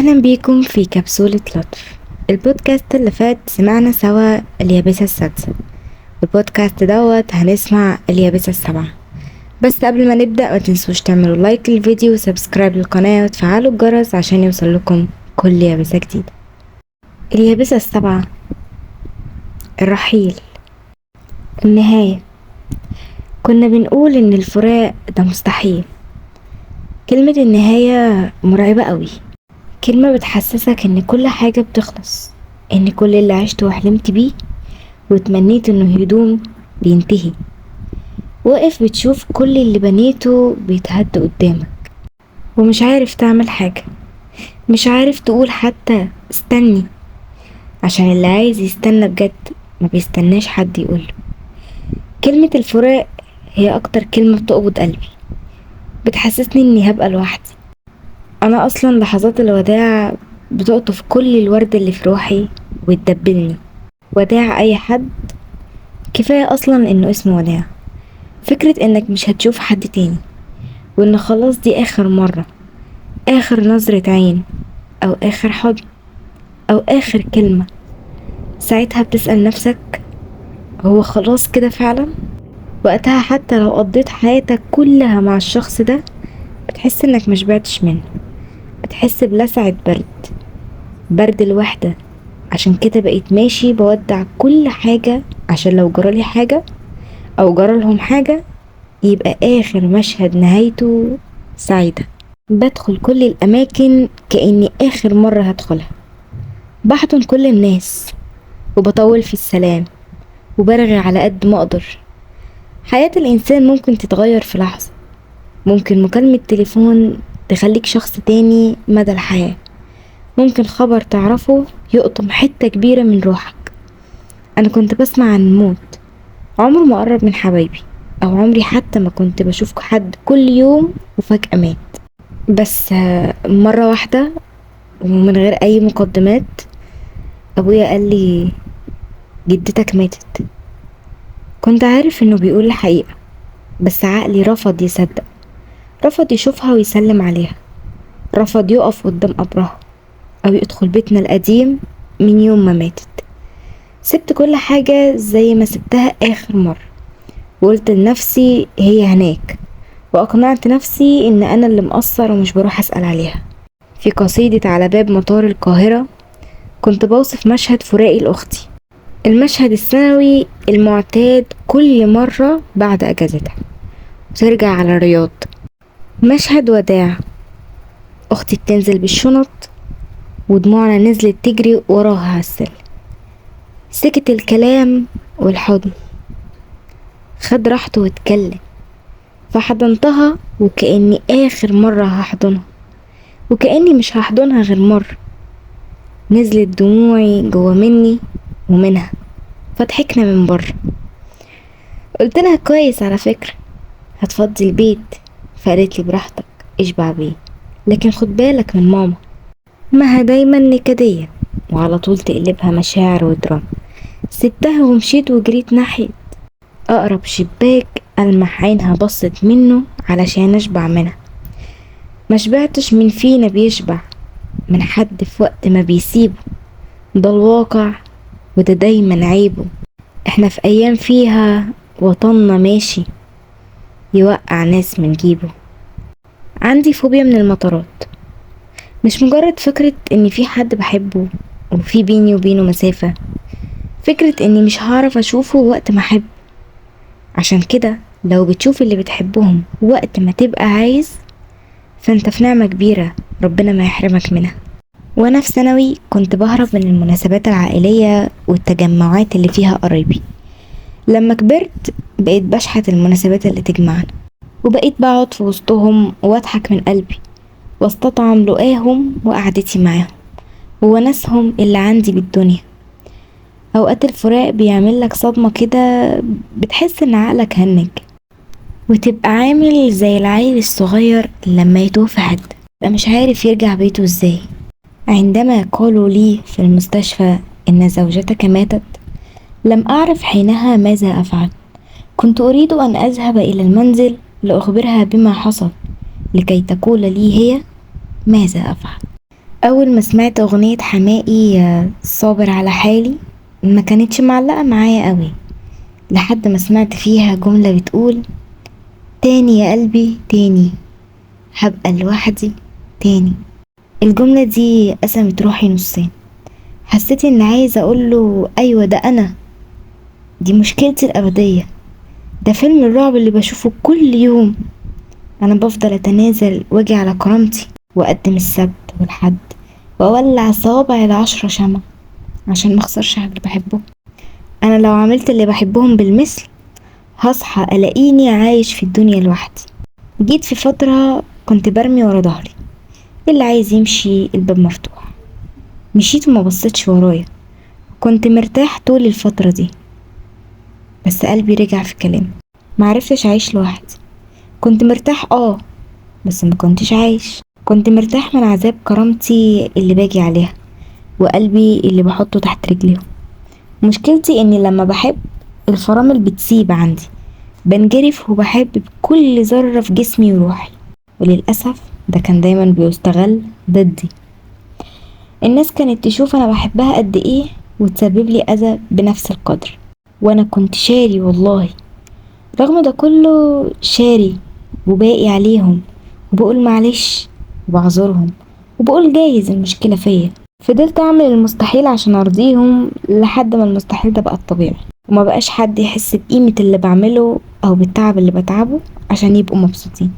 أهلا بيكم في كبسولة لطف. البودكاست اللي فات سمعنا سوا اليابسة السادسة، والبودكاست دوت هنسمع اليابسة السابعة. بس قبل ما نبدأ ما تنسوش تعملوا لايك للفيديو وسبسكرايب للقناة وتفعلوا الجرس عشان يوصل لكم كل يابسة جديدة. اليابسة السابعة: الرحيل، النهاية. كنا بنقول إن الفراق ده مستحيل. كلمة النهاية مرعبة قوي، كلمة بتحسسك ان كل حاجة بتخلص، ان كل اللي عشت وحلمت بيه وتمنيت انه يدوم بينتهي. واقف بتشوف كل اللي بنيته بيتهد قدامك ومش عارف تعمل حاجة، مش عارف تقول حتى استني، عشان اللي عايز يستنى بجد ما بيستناش حد يقوله. كلمة الفراق هي اكتر كلمة بتقبض قلبي، بتحسسني اني هبقى لوحدي. انا اصلا لحظات الوداع بتقطف كل الورد اللي في روحي وتدبلني. وداع اي حد، كفاية اصلا انه اسمه وداع. فكرة انك مش هتشوف حد تاني، وان خلاص دي اخر مرة، اخر نظرة عين، او اخر حضن، او اخر كلمة. ساعتها بتسأل نفسك، هو خلاص كده فعلا؟ وقتها حتى لو قضيت حياتك كلها مع الشخص ده بتحس انك مشبعتش منه، بتحس بلسعة برد الوحدة. عشان كده بقيت ماشي بودع كل حاجة، عشان لو جرالي حاجة او جرالهم حاجة يبقى اخر مشهد نهايته سعيدة. بدخل كل الاماكن كأني اخر مرة هدخلها، بحضن كل الناس وبطول في السلام وبرغي على قد ما اقدر. حياة الانسان ممكن تتغير في لحظة، ممكن مكالمة تليفون تخليك شخص تاني مدى الحياة، ممكن خبر تعرفه يقطم حتة كبيرة من روحك. انا كنت بسمع عن الموت، عمره ما قرب من حبايبي، او عمري حتى ما كنت بشوف حد كل يوم وفجأة مات. بس مرة واحدة ومن غير اي مقدمات ابويا قال لي جدتك ماتت. كنت عارف انه بيقول الحقيقة، بس عقلي رفض يصدق، رفض يشوفها ويسلم عليها، رفض يقف قدام قبرها او يدخل بيتنا القديم. من يوم ما ماتت سبت كل حاجة زي ما سبتها اخر مرة، وقلت لنفسي هي هناك، واقنعت نفسي ان انا اللي مقصر ومش بروح اسأل عليها. في قصيدة على باب مطار القاهرة كنت بوصف مشهد فراقي لاختي، المشهد السنوي المعتاد كل مرة بعد اجازتها وترجع على الرياض. مشهد وداع، اختي بتنزل بالشنط ودموعنا نزلت تجري وراها على السلم. سكت الكلام والحضن، خد راحته واتكلم، فحضنتها وكأني آخر مرة هحضنها، وكأني مش هحضنها غير مرة. نزلت دموعي جوا مني ومنها، فضحكنا من بره. قلت لها كويس على فكرة، هتفضي البيت؟ فقالت لي براحتك اشبع بيه، لكن خد بالك من ماما، مها دايما نكدية وعلى طول تقلبها مشاعر ودراما. سبتها ومشيت وجريت ناحية أقرب شباك ألمح عينها بصت منه علشان أشبع منها. مشبعتش من فينا بيشبع من حد في وقت ما بيسيبه، ده الواقع وده دايما عيبه. احنا في أيام فيها وطننا ماشي يوقع ناس من جيبه. عندي فوبيا من المطارات، مش مجرد فكرة ان في حد بحبه وفي بيني وبينه مسافة، فكرة اني مش هعرف اشوفه وقت ما احب. عشان كده لو بتشوف اللي بتحبهم وقت ما تبقى عايز فانت في نعمة كبيرة ربنا ما يحرمك منها. وانا في ثانوي كنت بهرب من المناسبات العائلية والتجمعات اللي فيها قرايبي. لما كبرت بقيت بشحت المناسبات اللي تجمعنا، وبقيت بقعد في وسطهم واضحك من قلبي واستطعم لقاهم وقعدتي معاهم وونسهم اللي عندي بالدنيا. اوقات الفراق بيعمل لك صدمة كده، بتحس ان عقلك هنج وتبقى عامل زي العيل الصغير لما يتوه في حد يبقى مش عارف يرجع بيته ازاي. عندما قالوا لي في المستشفى ان زوجتك ماتت لم اعرف حينها ماذا افعل. كنت اريد ان اذهب الى المنزل لاخبرها بما حصل، لكي تقول لي هي ماذا افعل. اول ما سمعت اغنية حماقي صابر على حالي ما كانتش معلقة معايا قوي، لحد ما سمعت فيها جملة بتقول: تاني يا قلبي تاني، هبقى لوحدي تاني. الجملة دي قسمت روحي نصين. حسيت ان عايزة اقوله ايوه ده انا، دي مشكلتي الابدية، ده فيلم الرعب اللي بشوفه كل يوم. انا بفضل اتنازل واجي على كرامتي واقدم السبت والحد واولع صوابعي ال10 شمع عشان مخسرش اللي بحبه. انا لو عملت اللي بحبهم بالمثل هصحى الاقيني عايش في الدنيا لوحدي. جيت في فترة كنت برمي ورا ظهري، اللي عايز يمشي الباب مفتوح. مشيت وما بصيتش ورايا، كنت مرتاح طول الفترة دي. بس قلبي رجع في كلامه، معرفتش اعيش لوحدي. كنت مرتاح بس ما كنتش عايش. كنت مرتاح من عذاب كرامتي اللي باجي عليها وقلبي اللي بحطه تحت رجليهم. مشكلتي اني لما بحب الفرامل بتسيب عندي، بنجرف وبحب بكل ذرة في جسمي وروحي، وللأسف ده كان دايما بيستغل ضدي. الناس كانت تشوف انا بحبها قد ايه وتسبب لي اذى بنفس القدر، وانا كنت شاري والله. رغم ده كله شاري وباقي عليهم، وبقول معلش وبعذرهم وبقول جايز المشكلة فيا. فضلت اعمل المستحيل عشان ارضيهم لحد ما المستحيل ده بقى الطبيعي، وما بقاش حد يحس بقيمة اللي بعمله او بالتعب اللي بتعبه عشان يبقوا مبسوطين.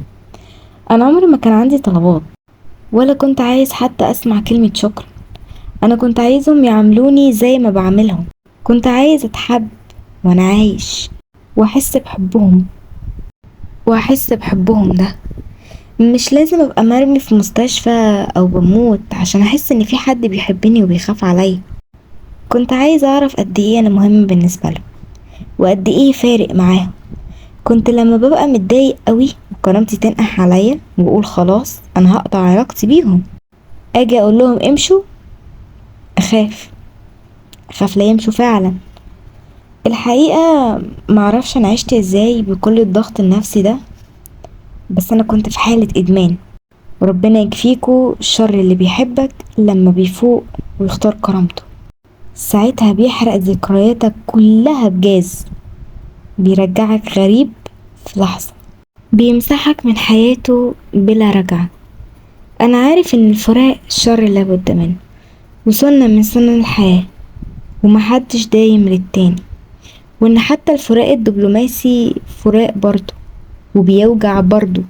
انا عمري ما كان عندي طلبات، ولا كنت عايز حتى اسمع كلمة شكر. انا كنت عايزهم يعاملوني زي ما بعملهم. كنت عايز اتحب وانا عايش، واحس بحبهم ده. مش لازم ابقى مرمي في مستشفى او بموت عشان احس ان في حد بيحبني وبيخاف عليا. كنت عايزة اعرف قد ايه انا مهم بالنسبة له، وقد ايه فارق معاهم. كنت لما ببقى متضايق قوي وكرامتي تنقح عليا واقول خلاص انا هقطع علاقتي بيهم، اجي اقول لهم امشوا، اخاف لا يمشوا فعلا. الحقيقة معرفش انا عشت ازاي بكل الضغط النفسي ده، بس انا كنت في حالة ادمان. وربنا يكفيكوا شر اللي بيحبك لما بيفوق ويختار كرامته. ساعتها بيحرق ذكرياتك كلها بجاز، بيرجعك غريب في لحظة، بيمسحك من حياته بلا رجعة. انا عارف ان الفراق الشر لابد منه وسنة من سنن الحياة، ومحدش دايم للتاني، وان حتى الفراق الدبلوماسي فراق برضه وبيوجع برضه.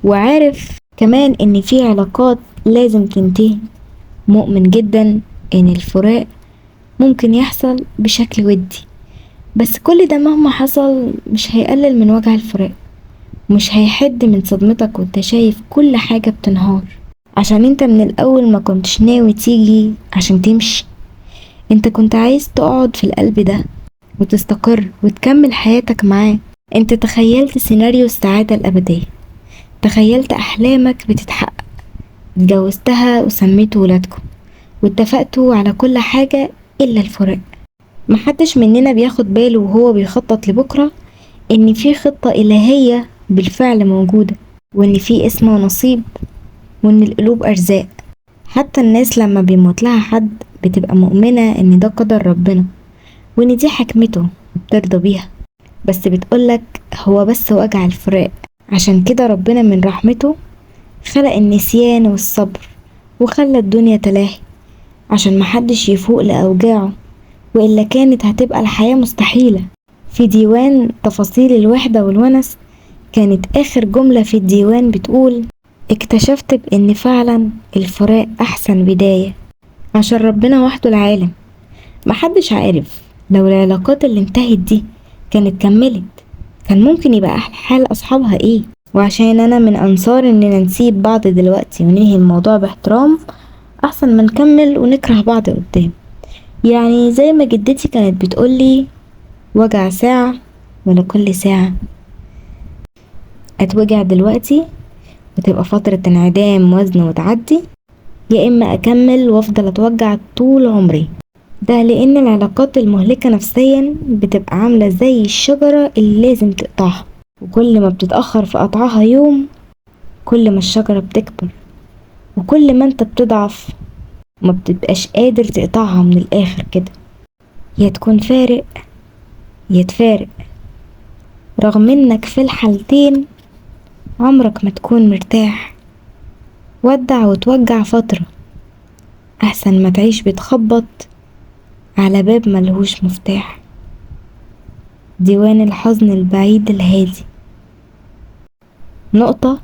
وعارف كمان ان في علاقات لازم تنتهي. مؤمن جدا ان الفراق ممكن يحصل بشكل ودي، بس كل ده مهما حصل مش هيقلل من وجع الفراق، مش هيحد من صدمتك وانت شايف كل حاجة بتنهار، عشان انت من الاول ما كنتش ناوي تيجي عشان تمشي. انت كنت عايز تقعد في القلب ده وتستقر وتكمل حياتك معاه. انت تخيلت سيناريو السعادة الأبدية، تخيلت أحلامك بتتحقق، اتجوزتها وسميتوا ولادكم واتفقتوا على كل حاجة إلا الفراق. محدش مننا بياخد باله وهو بيخطط لبكرة إن في خطة إلهية بالفعل موجودة، وإن في اسم ونصيب، وإن القلوب أرزاق. حتى الناس لما بيموت لها حد بتبقى مؤمنة إن ده قدر ربنا وإن دي حكمته وبترضى بيها، بس بتقولك هو بس وجع الفراق. عشان كده ربنا من رحمته خلق النسيان والصبر وخلى الدنيا تلاهي عشان محدش يفوق لأوجاعه، وإلا كانت هتبقى الحياة مستحيلة. في ديوان تفاصيل الوحدة والونس كانت آخر جملة في الديوان بتقول: اكتشفت بإن فعلا الفراق أحسن بداية، عشان ربنا وحده العالم. محدش عارف لو العلاقات اللي انتهت دي كانت كملت كان ممكن يبقى حال أصحابها ايه. وعشان أنا من أنصار إننا نسيب بعض دلوقتي وننهي الموضوع باحترام أحسن ما نكمل ونكره بعض قدام. يعني زي ما جدتي كانت بتقولي: وجع ساعة ولا كل ساعة. أتوجع دلوقتي وتبقى فترة انعدام وزن وتعدي، يا إما أكمل وأفضل أتوجع طول عمري. ده لأن العلاقات المهلكة نفسيا بتبقى عاملة زي الشجرة اللي لازم تقطعها، وكل ما بتتأخر في قطعها يوم كل ما الشجرة بتكبر وكل ما انت بتضعف ما بتبقاش قادر تقطعها من الآخر كده، يا تكون فارق يا تفارق، رغم انك في الحالتين عمرك ما تكون مرتاح. ودع وتوجع فترة أحسن ما تعيش بتخبط على باب ملهوش مفتاح. ديوان الحزن البعيد الهادي، نقطة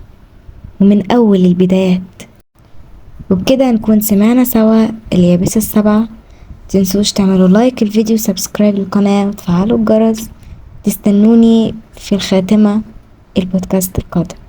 ومن أول البدايات. وبكده نكون سمعنا سوا اليابسة السبعة. متنسوش تعملوا لايك الفيديو، سبسكرايب للقناة، وتفعلوا الجرس. تستنوني في الخاتمة البودكاست القادم.